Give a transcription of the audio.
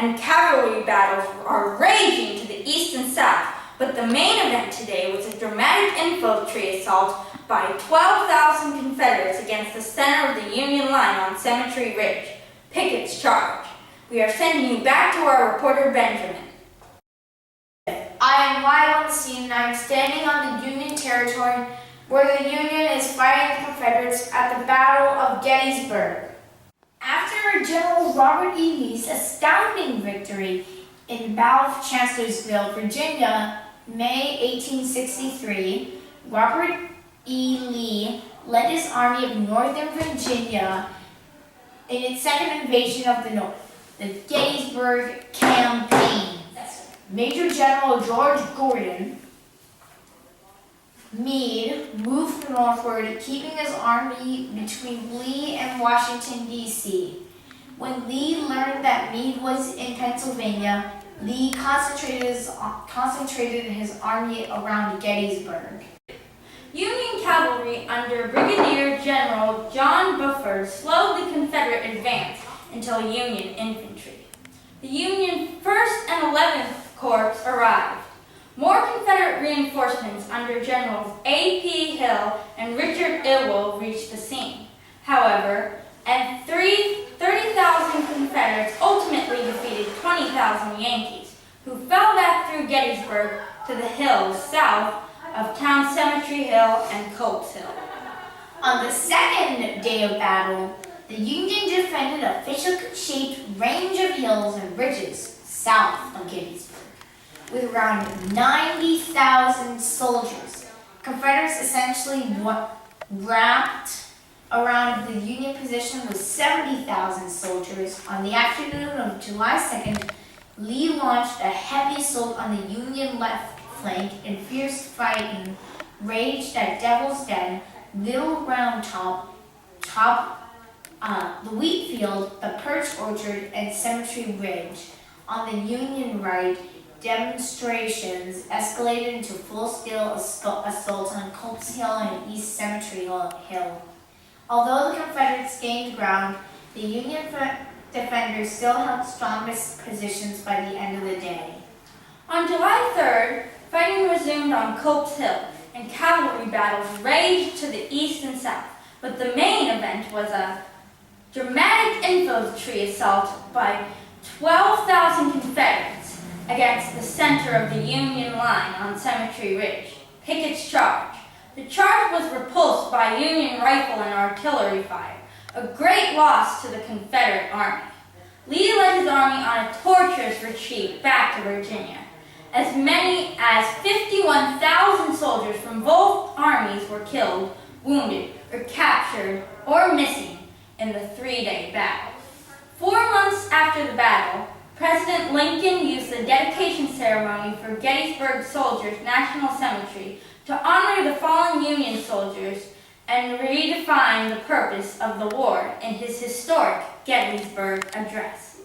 and cavalry battles are raging to the east and south, but the main event today was a dramatic infantry assault by 12,000 Confederates against the center of the Union line on Cemetery Ridge. Pickett's charge. We are sending you back to our reporter Benjamin. I am live on the scene and I am standing on the Union territory where the Union is fighting the Confederates at the Battle of Gettysburg. After General Robert E. Lee's astounding victory in the Battle of Chancellorsville, Virginia, May 1863, Robert E. Lee led his army of Northern Virginia in its second invasion of the North, the Gettysburg Campaign. Major General George Gordon Meade moved northward, keeping his army between Lee and Washington, D.C. When Lee learned that Meade was in Pennsylvania, Lee concentrated his army around Gettysburg. Union cavalry under Brigadier General John Buford slowed the Confederate advance until Union infantry. The Union 1st and 11th Corps arrived. More Confederate reinforcements under Generals A.P. Hill and Richard Ewell reached the scene. However, 30,000 Confederates ultimately defeated 20,000 Yankees, who fell back through Gettysburg to the hills south of Town Cemetery Hill and Culp's Hill. On the second day of battle, the Union defended a fishhook-shaped range of hills and ridges south of Gettysburg, with around 90,000 soldiers. Confederates essentially wrapped around the Union position with 70,000 soldiers. On the afternoon of July 2nd, Lee launched a heavy assault on the Union left flank, and fierce fighting raged at Devil's Den, Little Round Top, the Wheat Field, the Perch Orchard, and Cemetery Ridge. On the Union right, demonstrations escalated into full-scale assaults on Culp's Hill and East Cemetery Hill. Although the Confederates gained ground, the Union defenders still held strongest positions by the end of the day. On July 3rd, fighting resumed on Culp's Hill, and cavalry battles raged to the east and south, but the main event was a dramatic infantry assault by 12,000 Confederates against the center of the Union line on Cemetery Ridge. Pickett's charge. The charge was repulsed by Union rifle and artillery fire, a great loss to the Confederate army. Lee led his army on a torturous retreat back to Virginia. As many as 51,000 soldiers from both armies were killed, wounded, or captured, or missing in the three-day battle. 4 months after the battle, President Lincoln used the dedication ceremony for Gettysburg Soldiers National Cemetery to honor the fallen Union soldiers and redefine the purpose of the war in his historic Gettysburg Address.